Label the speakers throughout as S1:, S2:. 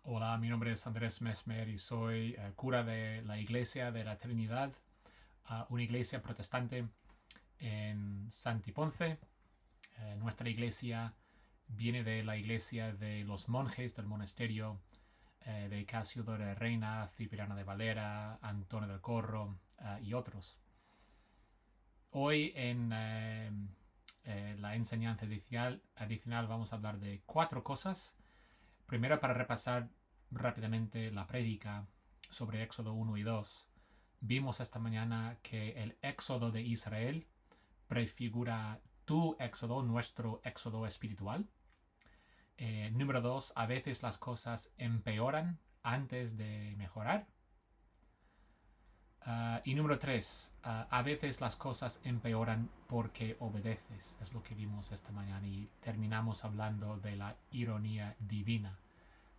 S1: Hola, mi nombre es Andrés Mesmer y soy cura de la Iglesia de la Trinidad, una iglesia protestante en Santiponce. Nuestra iglesia viene de la iglesia de los monjes del monasterio de Casiodoro de Reina, Cipriano de Valera, Antonio del Corro y otros. Hoy en la enseñanza adicional vamos a hablar de 4 cosas. Primero, para repasar rápidamente la prédica sobre Éxodo 1 y 2, vimos esta mañana que el éxodo de Israel prefigura tu éxodo, nuestro éxodo espiritual. Número 2, a veces las cosas empeoran antes de mejorar. Y número 3, a veces las cosas empeoran porque obedeces. Es lo que vimos esta mañana y terminamos hablando de la ironía divina,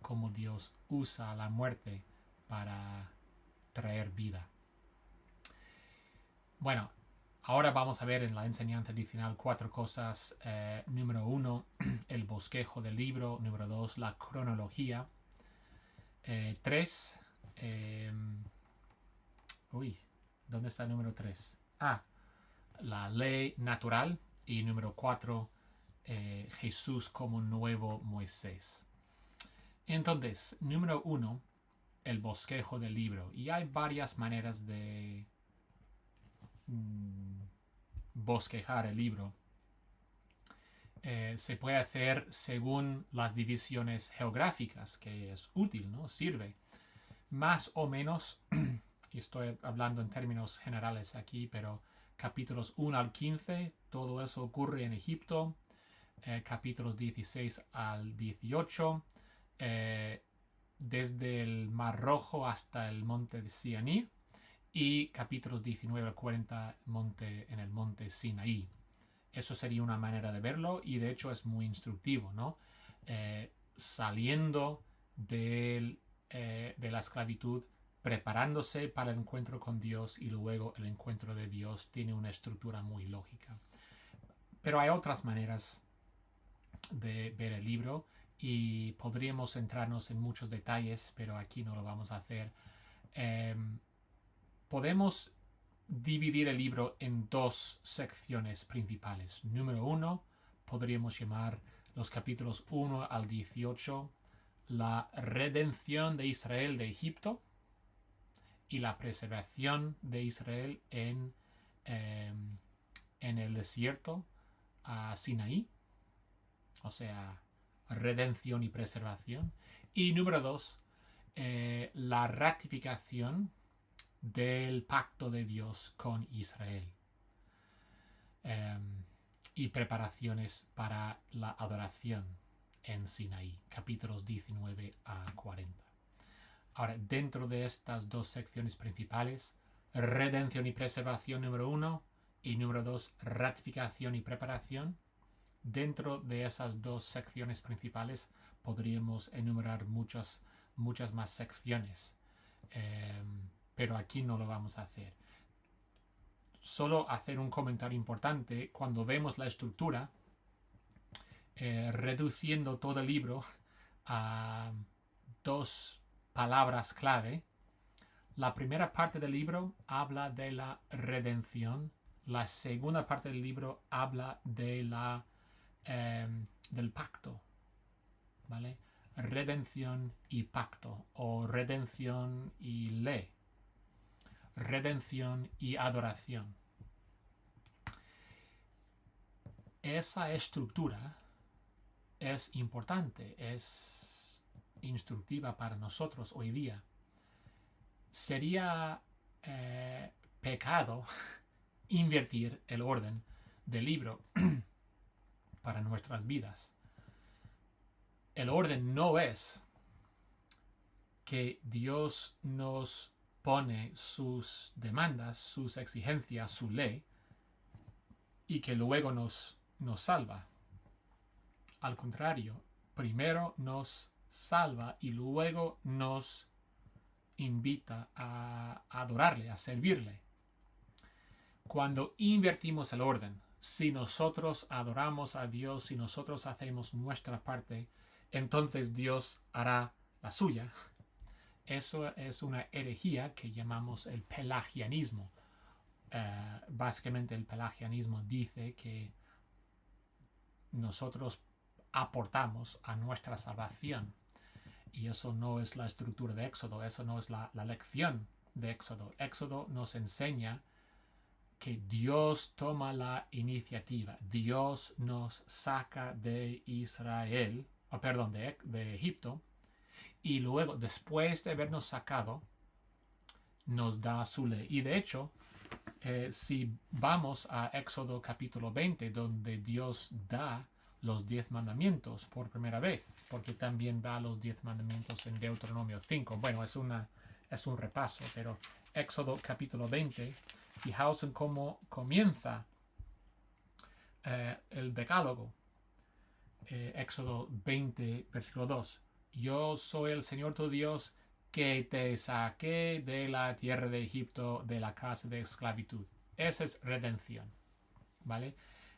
S1: cómo Dios usa la muerte para traer vida. Bueno, ahora vamos a ver en la enseñanza adicional 4 cosas. Número 1, el bosquejo del libro. Número 2, la cronología. 3, ¿dónde está el número 3? La ley natural. Y número 4, Jesús como nuevo Moisés. Entonces, número 1, el bosquejo del libro. Y hay varias maneras de bosquejar el libro. Se puede hacer según las divisiones geográficas, que es útil, ¿no? Sirve. Más o menos, y estoy hablando en términos generales aquí, pero capítulos 1 al 15, todo eso ocurre en Egipto. Capítulos 16 al 18, desde el Mar Rojo hasta el monte de Sinaí, y capítulos 19 al 40 en el monte Sinaí. Eso sería una manera de verlo y de hecho es muy instructivo, ¿no? Saliendo de la esclavitud, preparándose para el encuentro con Dios y luego el encuentro de Dios tiene una estructura muy lógica. Pero hay otras maneras de ver el libro y podríamos centrarnos en muchos detalles, pero aquí no lo vamos a hacer. Podemos dividir el libro en 2 secciones principales. Número 1, podríamos llamar los capítulos 1 al 18 la redención de Israel de Egipto y la preservación de Israel en el desierto a Sinaí. O sea, redención y preservación. Y número 2, la ratificación del pacto de Dios con Israel. Y preparaciones para la adoración en Sinaí, capítulos 19 a 40. Ahora, dentro de estas 2 secciones principales, redención y preservación número 1 y número 2, ratificación y preparación. Dentro de esas 2 secciones principales podríamos enumerar muchas más secciones, pero aquí no lo vamos a hacer. Solo hacer un comentario importante: cuando vemos la estructura, reduciendo todo el libro a 2 palabras clave. La primera parte del libro habla de la redención. La segunda parte del libro habla de del pacto, ¿vale? Redención y pacto, o redención y ley, redención y adoración. Esa estructura es importante, es instructiva para nosotros hoy día. Sería pecado invertir el orden del libro para nuestras vidas. El orden no es que Dios nos pone sus demandas, sus exigencias, su ley, y que luego nos salva. Al contrario, primero nos salva y luego nos invita a adorarle, a servirle. Cuando invertimos el orden, si nosotros adoramos a Dios, si nosotros hacemos nuestra parte, entonces Dios hará la suya. Eso es una herejía que llamamos el pelagianismo. Básicamente el pelagianismo dice que nosotros aportamos a nuestra salvación. Y eso no es la estructura de Éxodo, eso no es la lección de Éxodo. Éxodo nos enseña que Dios toma la iniciativa. Dios nos saca de Israel, de Egipto, y luego, después de habernos sacado, nos da su ley. Y de hecho, si vamos a Éxodo capítulo 20, donde Dios da los 10 mandamientos por primera vez, porque también da los 10 mandamientos en Deuteronomio 5. Bueno, es un repaso, pero Éxodo capítulo 20, fijaos en cómo comienza el decálogo. Éxodo 20, versículo 2. Yo soy el Señor tu Dios que te saqué de la tierra de Egipto, de la casa de esclavitud. Esa es redención, ¿vale?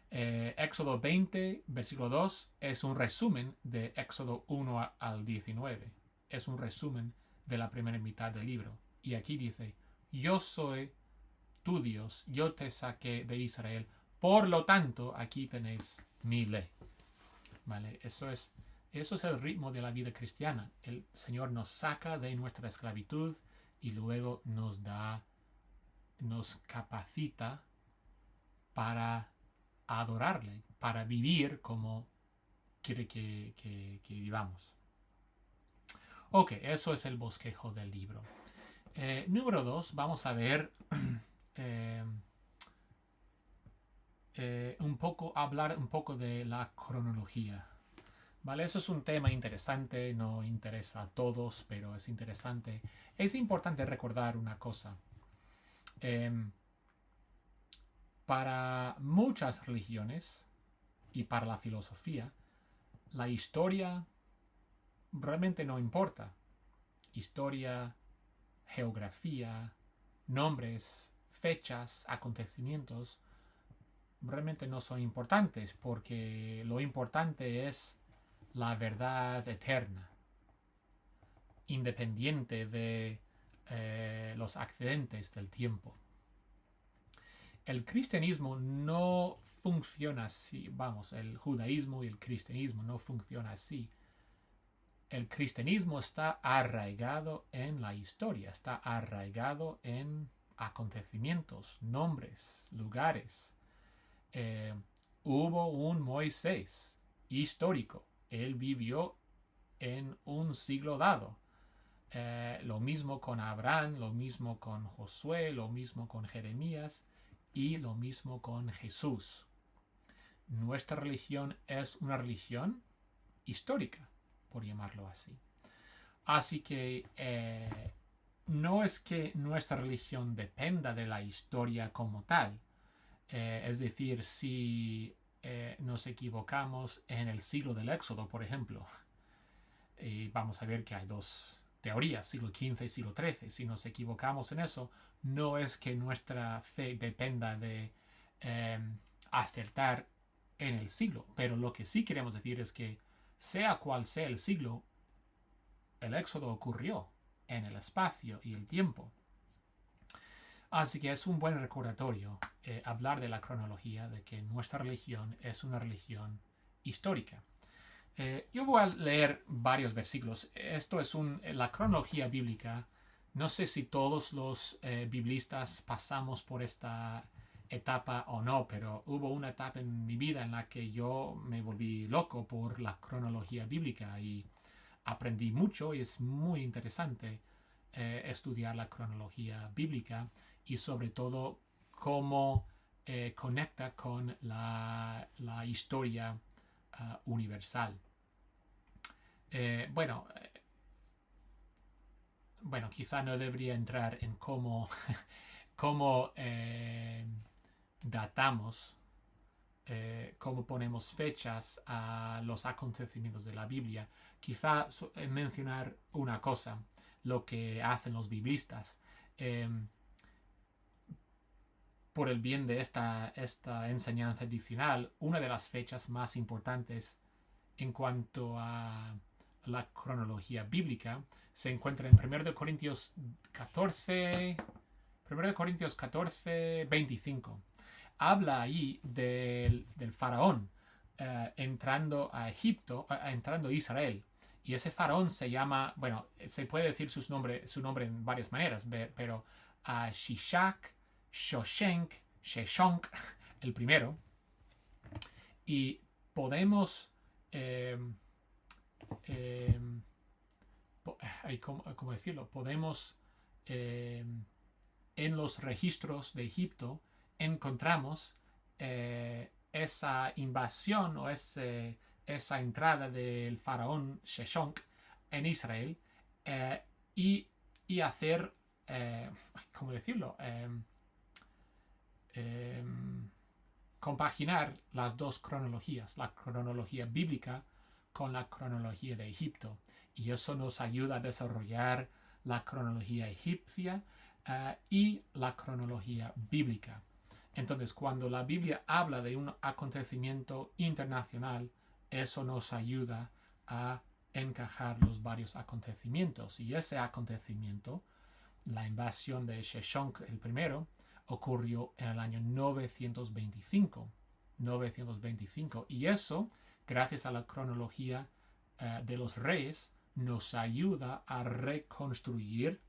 S1: Éxodo 20, versículo 2 es un resumen de Éxodo 1 al 19. Es un resumen de la primera mitad del libro. Y aquí dice, yo soy tu Dios, yo te saqué de Israel, por lo tanto, aquí tenéis mi ley. ¿Vale? Eso es el ritmo de la vida cristiana. El Señor nos saca de nuestra esclavitud y luego nos capacita para adorarle, para vivir como quiere que vivamos. Ok, eso es el bosquejo del libro. Número 2, vamos a ver hablar un poco de la cronología. ¿Vale? Eso es un tema interesante, no interesa a todos, pero es interesante. Es importante recordar una cosa. Para muchas religiones y para la filosofía, la historia realmente no importa. Historia, geografía, nombres, fechas, acontecimientos, realmente no son importantes porque lo importante es la verdad eterna, independiente de los accidentes del tiempo. El cristianismo no funciona así. El judaísmo y el cristianismo no funcionan así. El cristianismo está arraigado en la historia, está arraigado en acontecimientos, nombres, lugares. Hubo un Moisés histórico. Él vivió en un siglo dado. Lo mismo con Abraham, lo mismo con Josué, lo mismo con Jeremías y lo mismo con Jesús. Nuestra religión es una religión histórica, por llamarlo así. Así que no es que nuestra religión dependa de la historia como tal. Es decir, si nos equivocamos en el siglo del Éxodo, por ejemplo, y vamos a ver que hay dos teorías, siglo XV y siglo XIII. Si nos equivocamos en eso, no es que nuestra fe dependa de acertar en el siglo, pero lo que sí queremos decir es que sea cual sea el siglo, el Éxodo ocurrió en el espacio y el tiempo. Así que es un buen recordatorio hablar de la cronología, de que nuestra religión es una religión histórica. Yo voy a leer varios versículos. Esto es la cronología bíblica. No sé si todos los biblistas pasamos por esta etapa o no, pero hubo una etapa en mi vida en la que yo me volví loco por la cronología bíblica y aprendí mucho y es muy interesante estudiar la cronología bíblica y sobre todo cómo conecta con la historia universal. Bueno, quizá no debería entrar en cómo datamos, cómo ponemos fechas a los acontecimientos de la Biblia. Quizá mencionar una cosa, lo que hacen los biblistas. Por el bien de esta enseñanza adicional, una de las fechas más importantes en cuanto a la cronología bíblica se encuentra en 1 Corintios 14, 1 Corintios 14, 25. Habla ahí del faraón entrando a Egipto, entrando a Israel. Y ese faraón se llama, bueno, se puede decir su nombre en varias maneras, pero Shishak, Shoshenk, Sheshonk, el primero. Y podemos, ¿cómo decirlo? Podemos, en los registros de Egipto, encontramos esa invasión o esa entrada del faraón Sheshonk en Israel y hacer, ¿cómo decirlo? Compaginar las dos cronologías, la cronología bíblica con la cronología de Egipto. Y eso nos ayuda a desarrollar la cronología egipcia y la cronología bíblica. Entonces, cuando la Biblia habla de un acontecimiento internacional, eso nos ayuda a encajar los varios acontecimientos. Y ese acontecimiento, la invasión de Sheshonk el primero, ocurrió en el año 925. Y eso, gracias a la cronología de los reyes, nos ayuda a reconstruir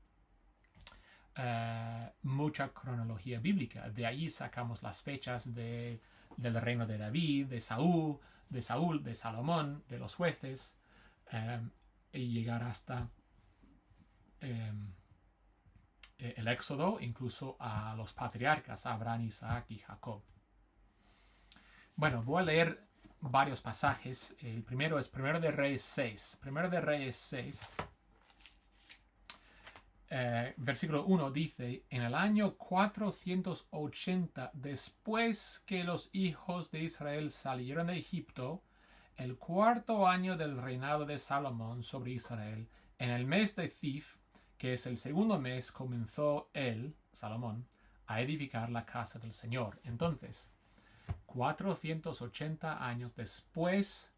S1: mucha cronología bíblica. De ahí sacamos las fechas del reino de David, de Saúl, de Salomón, de los jueces, y llegar hasta el Éxodo, incluso a los patriarcas, Abraham, Isaac y Jacob. Bueno, voy a leer varios pasajes. El primero es 1 de Reyes 6. 1 de Reyes 6. Versículo 1 dice: en el año 480 después que los hijos de Israel salieron de Egipto, el cuarto año del reinado de Salomón sobre Israel, en el mes de Zif, que es el segundo mes, comenzó él, Salomón, a edificar la casa del Señor. Entonces, 480 años después,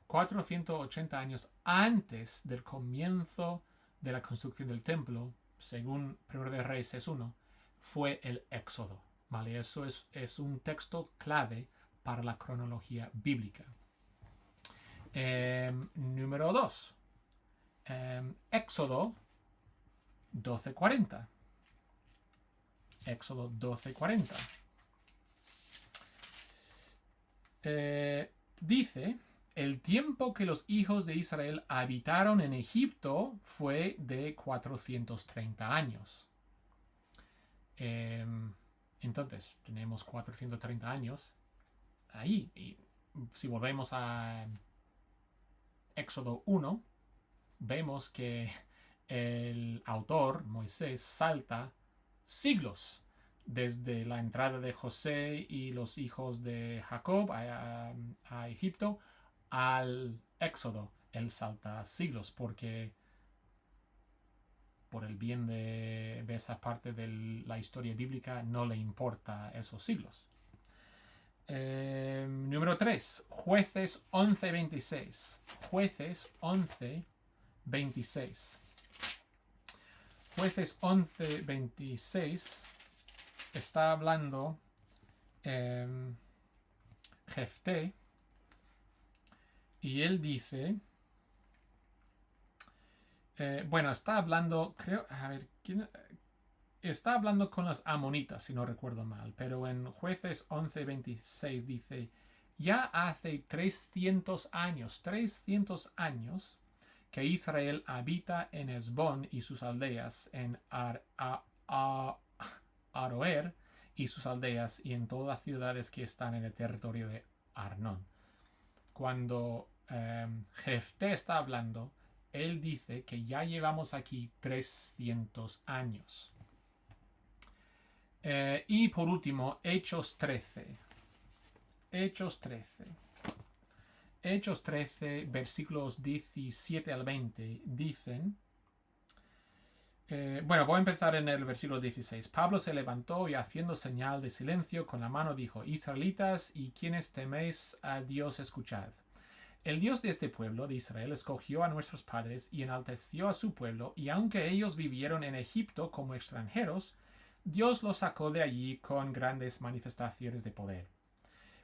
S1: 480 años antes del comienzo de la construcción del templo, según 1 de Reyes 6.1, fue el Éxodo. ¿Vale? Eso es un texto clave para la cronología bíblica. Número 2. Éxodo 12:40. Éxodo 12:40. Dice: el tiempo que los hijos de Israel habitaron en Egipto fue de 430 años. Entonces, tenemos 430 años ahí. Y si volvemos a Éxodo 1, vemos que el autor, Moisés, salta siglos desde la entrada de José y los hijos de Jacob a Egipto al Éxodo. Él salta siglos porque por el bien de esa parte de la historia bíblica no le importa esos siglos. Número 3. Jueces 11:26. Jueces 11:26. Jueces 11:26 está hablando Jefté, y él dice, está hablando, está hablando con las amonitas, si no recuerdo mal, pero en Jueces 11:26 dice: ya hace 300 años que Israel habita en Hesbón y sus aldeas, en Aroer y sus aldeas, y en todas las ciudades que están en el territorio de Arnón. Cuando Jefté está hablando, él dice que ya llevamos aquí 300 años. Y por último, Hechos 13. Hechos 13, versículos 17 al 20, dicen... voy a empezar en el versículo 16. Pablo se levantó y, haciendo señal de silencio con la mano, dijo: Israelitas y quienes teméis a Dios, escuchad. El Dios de este pueblo de Israel escogió a nuestros padres y enalteció a su pueblo, y aunque ellos vivieron en Egipto como extranjeros, Dios los sacó de allí con grandes manifestaciones de poder.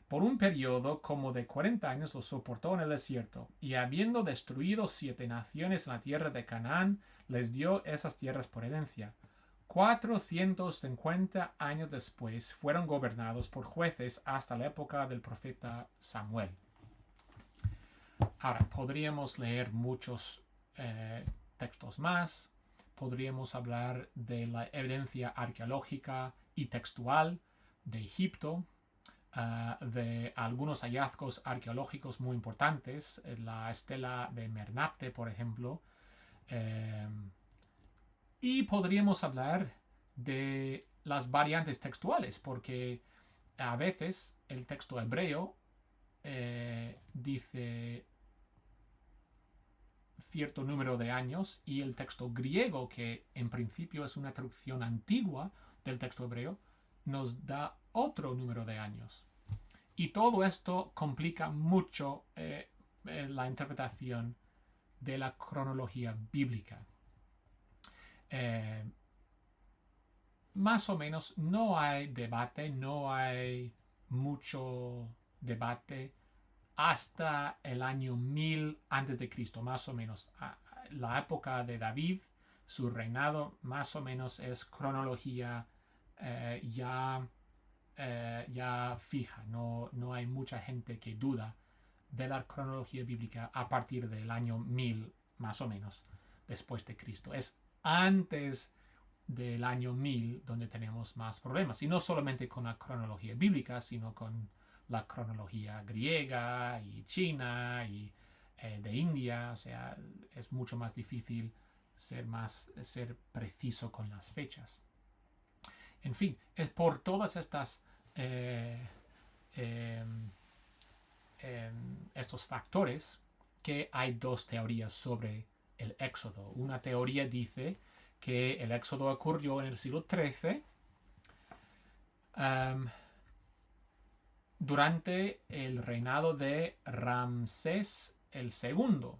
S1: Por un periodo como de 40 años los soportó en el desierto, y habiendo destruido 7 naciones en la tierra de Canaán, les dio esas tierras por herencia. 450 años después fueron gobernados por jueces hasta la época del profeta Samuel. Ahora, podríamos leer muchos textos más. Podríamos hablar de la evidencia arqueológica y textual de Egipto, de algunos hallazgos arqueológicos muy importantes, la estela de Mernapte, por ejemplo. Y podríamos hablar de las variantes textuales, porque a veces el texto hebreo dice cierto número de años y el texto griego, que en principio es una traducción antigua del texto hebreo, nos da otro número de años. Y todo esto complica mucho la interpretación de la cronología bíblica. Más o menos no hay debate, no hay mucho debate hasta el año 1000 a.C., más o menos. La época de David, su reinado, más o menos es cronología ya fija. No hay mucha gente que duda de la cronología bíblica a partir del año 1000, más o menos, después de Cristo. Es antes del año 1000 donde tenemos más problemas. Y no solamente con la cronología bíblica, sino con la cronología griega y china y de India. O sea, es mucho más difícil ser preciso con las fechas. En fin, es por todas estas estos factores que hay dos teorías sobre el Éxodo. Una teoría dice que el Éxodo ocurrió en el siglo XIII durante el reinado de Ramsés II,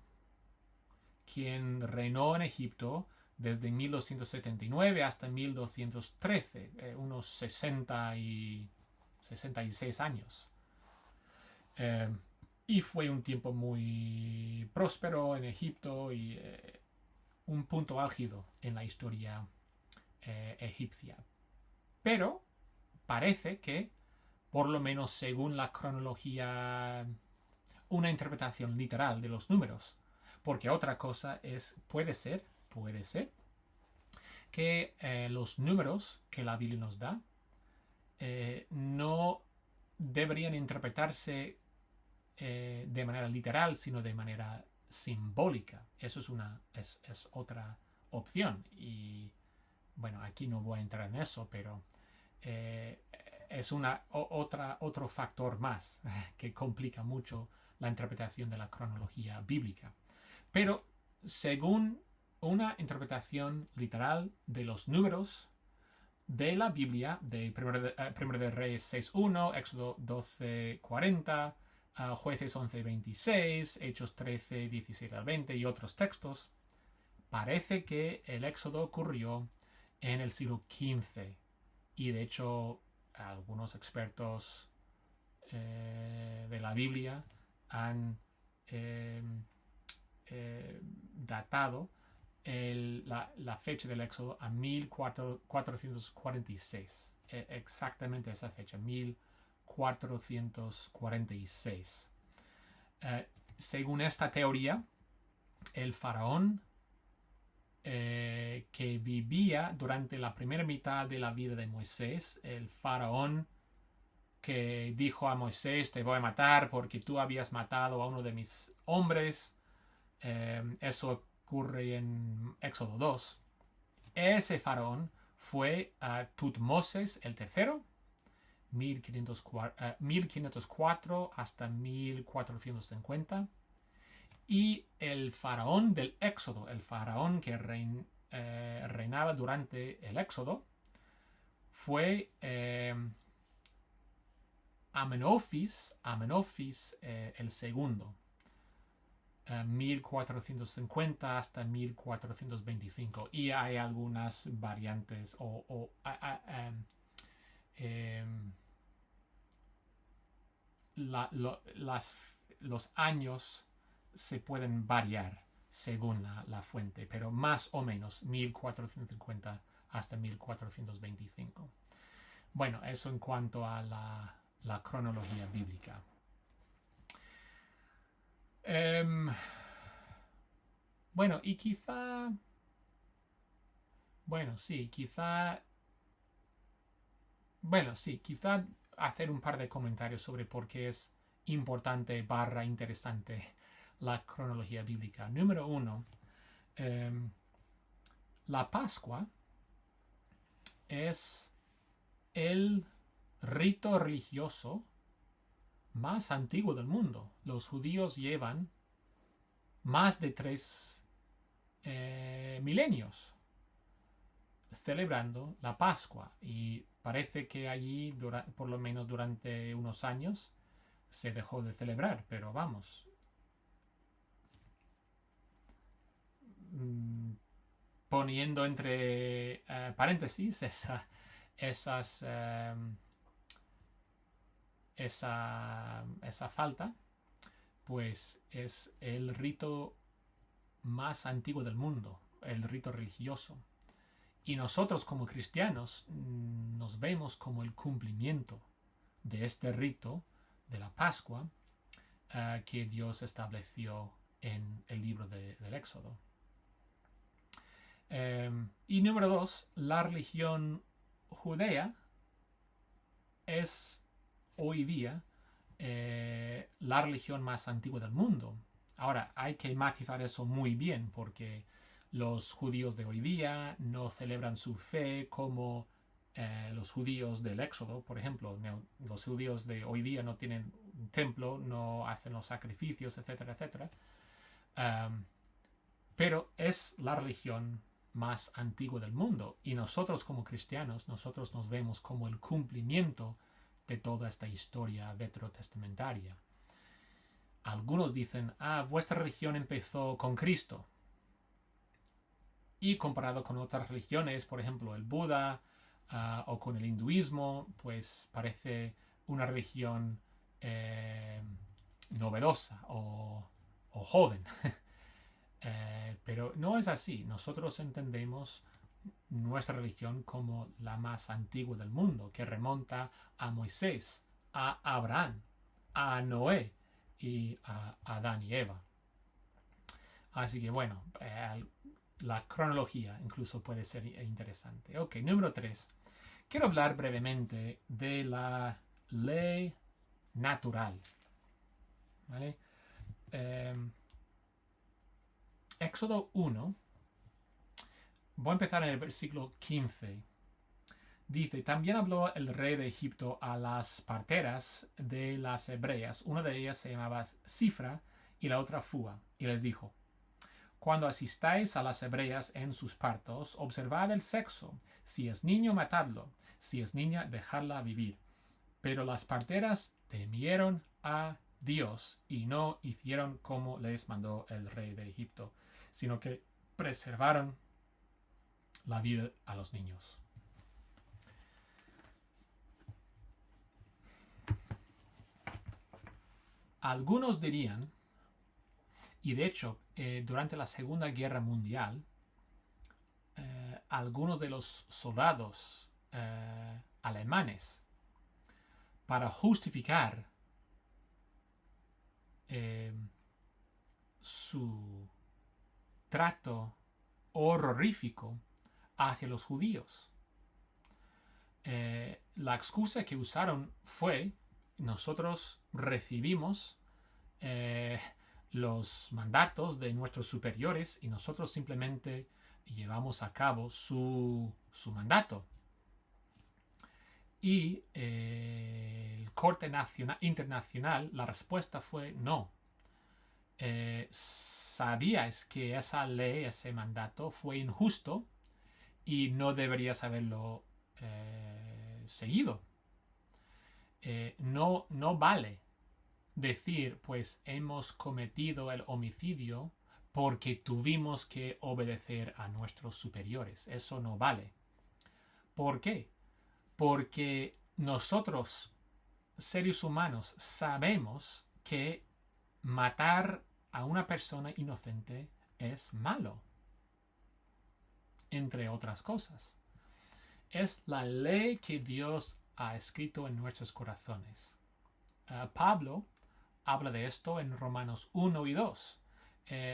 S1: quien reinó en Egipto desde 1279 hasta 1213, unos 66 años. Y fue un tiempo muy próspero en Egipto y un punto álgido en la historia egipcia. Pero parece que, por lo menos según la cronología, una interpretación literal de los números, porque otra cosa puede ser que los números que la Biblia nos da no deberían interpretarse de manera literal, sino de manera simbólica. Eso es otra opción. Y bueno, aquí no voy a entrar en eso, pero es otro factor más que complica mucho la interpretación de la cronología bíblica. Pero según una interpretación literal de los números de la Biblia, de 1 de Reyes 6.1, Éxodo 12.40, Jueces 11.26, Hechos 13.17 al 20 y otros textos, parece que el Éxodo ocurrió en el siglo XV. Y de hecho, algunos expertos de la Biblia han datado la fecha del Éxodo a 1446. Exactamente esa fecha, 1446. Según esta teoría, el faraón que vivía durante la primera mitad de la vida de Moisés, el faraón que dijo a Moisés: te voy a matar porque tú habías matado a uno de mis hombres. Eso ocurre en Éxodo 2. Ese faraón fue Tutmosis el III, 1504 hasta 1450. Y el faraón del Éxodo, el faraón que reinaba durante el Éxodo, fue Amenofis el segundo. 1450 hasta 1425, y hay algunas variantes los años se pueden variar según la fuente, pero más o menos 1450 hasta 1425. Bueno, eso en cuanto a la cronología bíblica. Bueno, y quizá hacer un par de comentarios sobre por qué es importante / interesante la cronología bíblica. Número 1, la Pascua es el rito religioso más antiguo del mundo. Los judíos llevan más de 3 milenios celebrando la Pascua, y parece que allí, por lo menos durante unos años, se dejó de celebrar, pero vamos, poniendo entre paréntesis esa falta, pues es el rito más antiguo del mundo, el rito religioso. Y nosotros como cristianos nos vemos como el cumplimiento de este rito de la Pascua que Dios estableció en el libro del Éxodo. Y número 2, la religión judea es hoy día la religión más antigua del mundo. Ahora, hay que matizar eso muy bien, porque los judíos de hoy día no celebran su fe como los judíos del Éxodo, por ejemplo. Los judíos de hoy día no tienen un templo, no hacen los sacrificios, etcétera, etcétera. Pero es la religión más antigua del mundo, y nosotros como cristianos, nosotros nos vemos como el cumplimiento de toda esta historia veterotestamentaria. Algunos dicen, vuestra religión empezó con Cristo, y comparado con otras religiones, por ejemplo el Buda o con el hinduismo, pues parece una religión novedosa o joven. Pero no es así. Nosotros entendemos nuestra religión como la más antigua del mundo, que remonta a Moisés, a Abraham, a Noé y a Adán y Eva. Así que bueno, la cronología incluso puede ser interesante. Ok, número 3. Quiero hablar brevemente de la ley natural. ¿Vale? Éxodo 1. Voy a empezar en el versículo 15. Dice, también habló el rey de Egipto a las parteras de las hebreas. Una de ellas se llamaba Cifra y la otra Fua. Y les dijo, cuando asistáis a las hebreas en sus partos, observad el sexo. Si es niño, matadlo. Si es niña, dejadla vivir. Pero las parteras temieron a Dios y no hicieron como les mandó el rey de Egipto, sino que preservaron la vida a los niños. Algunos dirían, y de hecho, durante la Segunda Guerra Mundial, algunos de los soldados alemanes, para justificar su trato horrorífico hacia los judíos, la excusa que usaron fue: nosotros recibimos los mandatos de nuestros superiores y nosotros simplemente llevamos a cabo su mandato. Y el Corte Internacional, la respuesta fue no. Sabías que esa ley, ese mandato fue injusto y no deberías haberlo seguido. No vale decir, pues hemos cometido el homicidio porque tuvimos que obedecer a nuestros superiores. Eso no vale. ¿Por qué? Porque nosotros, seres humanos, sabemos que matar a una persona inocente es malo, entre otras cosas. Es la ley que Dios ha escrito en nuestros corazones. Pablo habla de esto en Romanos 1 y 2.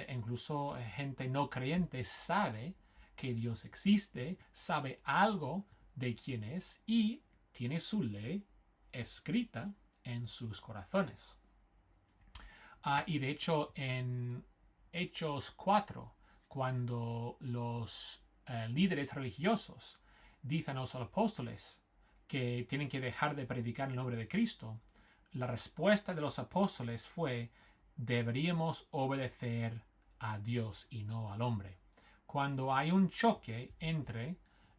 S1: Incluso gente no creyente sabe que Dios existe, sabe algo de quién es y tiene su ley escrita en sus corazones. Y de hecho en Hechos 4, cuando los líderes religiosos dicen a los apóstoles que tienen que dejar de predicar el nombre de Cristo, la respuesta de los apóstoles fue: deberíamos obedecer a Dios y no al hombre. Cuando hay un choque entre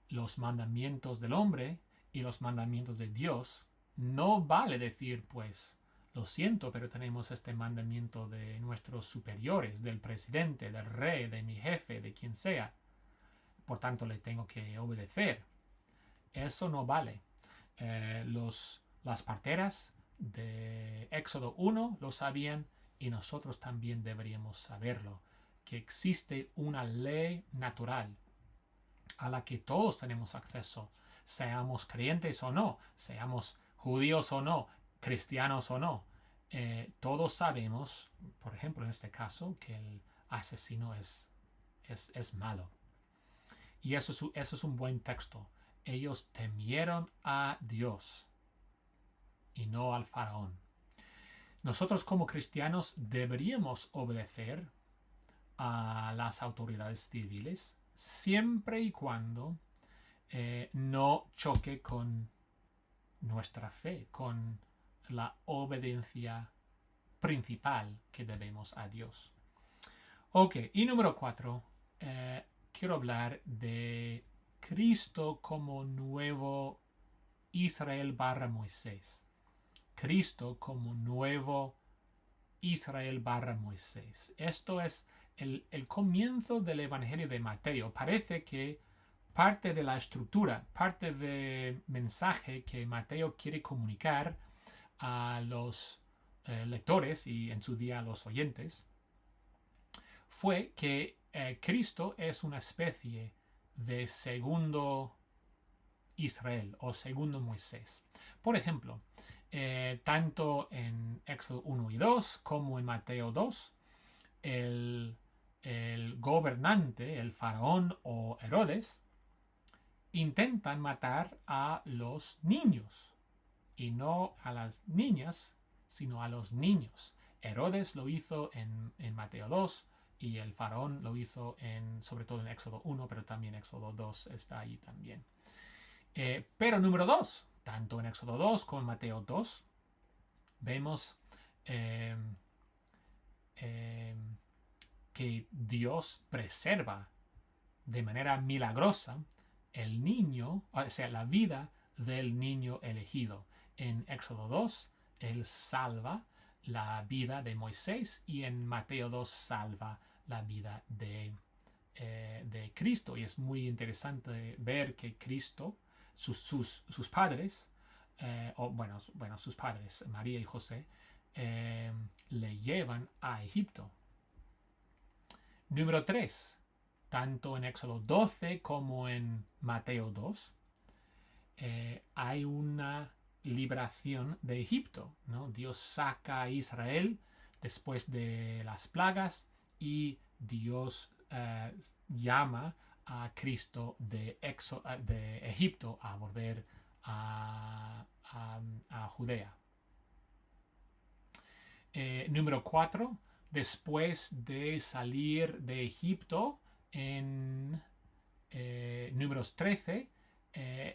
S1: los mandamientos del hombre y los mandamientos de Dios, no vale decir, pues, lo siento, pero tenemos este mandamiento de nuestros superiores, del presidente, del rey, de mi jefe, de quien sea. Por tanto, le tengo que obedecer. Eso no vale. Las parteras de Éxodo 1 lo sabían y nosotros también deberíamos saberlo, que existe una ley natural a la que todos tenemos acceso, seamos creyentes o no, seamos judíos o no, cristianos o no. Todos sabemos, por ejemplo en este caso, que el asesino es malo. Y eso es un buen texto. Ellos temieron a Dios y no al faraón. Nosotros como cristianos deberíamos obedecer a las autoridades civiles siempre y cuando no choque con nuestra fe, con la obediencia principal que debemos a Dios. Ok, y número 4, quiero hablar de Cristo como nuevo Israel / Moisés. Cristo como nuevo Israel / Moisés. Esto es el comienzo del Evangelio de Mateo. Parece que parte de la estructura, parte del mensaje que Mateo quiere comunicar a los lectores y en su día a los oyentes, fue que Cristo es una especie de segundo Israel o segundo Moisés. Por ejemplo, tanto en Éxodo 1 y 2 como en Mateo 2, el gobernante, el faraón o Herodes, intentan matar a los niños y no a las niñas, sino a los niños. Herodes lo hizo en Mateo 2 y el faraón lo hizo sobre todo en Éxodo 1, pero también Éxodo 2 está ahí también. Pero número 2, tanto en Éxodo 2 como en Mateo 2, vemos que Dios preserva de manera milagrosa el niño, o sea, la vida del niño elegido. En Éxodo 2, Él salva la vida de Moisés y en Mateo 2 salva la vida de Cristo. Y es muy interesante ver que Cristo, sus padres, sus padres, María y José, le llevan a Egipto. Número 3. Tanto en Éxodo 12 como en Mateo 2 hay una liberación de Egipto, ¿no? Dios saca a Israel después de las plagas y Dios llama a Cristo de Egipto a volver a Judea. Número 4. Después de salir de Egipto, en Números 13,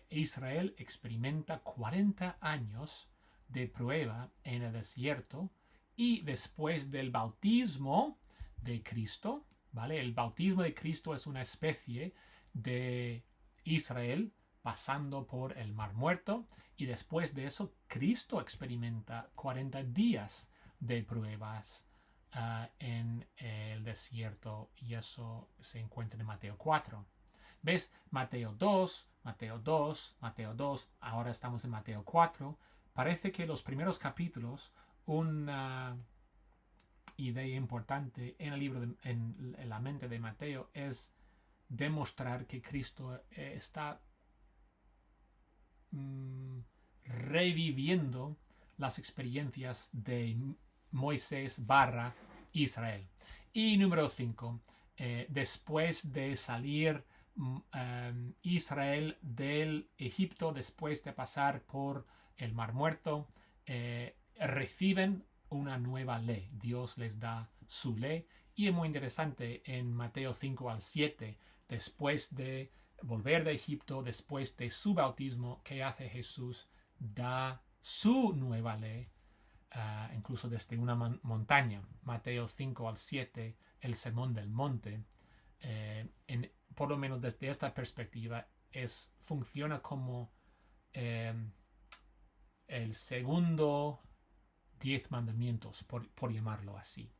S1: Israel experimenta 40 años de prueba en el desierto y después del bautismo de Cristo, ¿vale? El bautismo de Cristo es una especie de Israel pasando por el Mar Muerto y después de eso Cristo experimenta 40 días de pruebas en el desierto, y eso se encuentra en Mateo 4. ¿Ves? Mateo 2, Mateo 2, Mateo 2, ahora estamos en Mateo 4. Parece que los primeros capítulos, una idea importante en el libro, en la mente de Mateo, es demostrar que Cristo está reviviendo las experiencias de Moisés / Israel. Y número 5, después de salir Israel del Egipto, después de pasar por el Mar Muerto, reciben una nueva ley. Dios les da su ley, y es muy interesante en Mateo 5 al 7, después de volver de Egipto, después de su bautismo, ¿qué hace Jesús? Da su nueva ley, incluso desde una montaña. Mateo 5 al 7, el sermón del monte, por lo menos desde esta perspectiva, funciona como el segundo 10 mandamientos, por llamarlo así.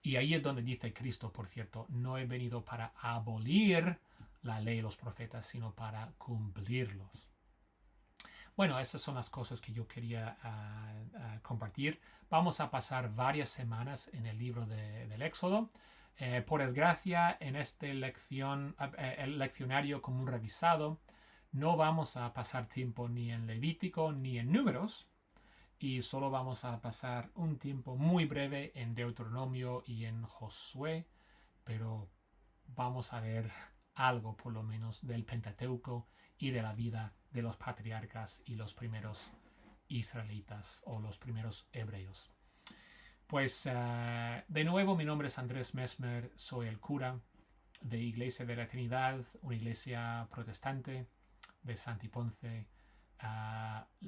S1: Y ahí es donde dice Cristo, por cierto, no he venido para abolir la ley y los profetas, sino para cumplirlos. Bueno, esas son las cosas que yo quería compartir. Vamos a pasar varias semanas en el libro del Éxodo. Por desgracia, en este el leccionario común revisado, no vamos a pasar tiempo ni en Levítico ni en Números, y solo vamos a pasar un tiempo muy breve en Deuteronomio y en Josué, pero vamos a ver algo por lo menos del Pentateuco y de la vida de los patriarcas y los primeros israelitas o los primeros hebreos. Pues de nuevo, mi nombre es Andrés Messmer, soy el cura de Iglesia de la Trinidad, una iglesia protestante de Santi Ponce,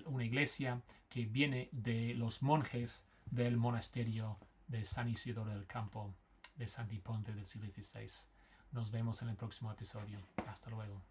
S1: una iglesia que viene de los monjes del monasterio de San Isidoro del Campo de Santi Ponce del siglo XVI. Nos vemos en el próximo episodio. Hasta luego.